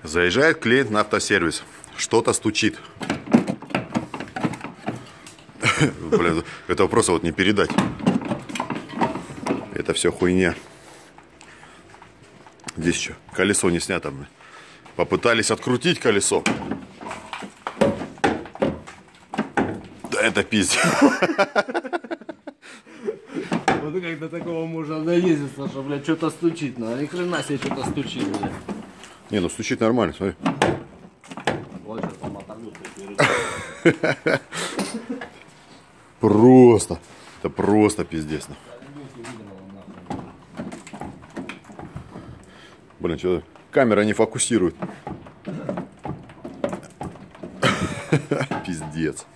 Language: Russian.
Заезжает клиент на автосервис. Что-то стучит. Блин, это просто вот не передать. Это все хуйня. Здесь еще колесо не снято. Попытались открутить колесо. Да это пиздец. Вот как до такого можно доездиться, что, блядь, что-то стучит. Ну, ни хрена себе что-то стучит, блядь. Не, ну стучит нормально, смотри. Вот сейчас там оторвёт. Просто. Это просто пиздец. Блин, что камера не фокусирует. Пиздец.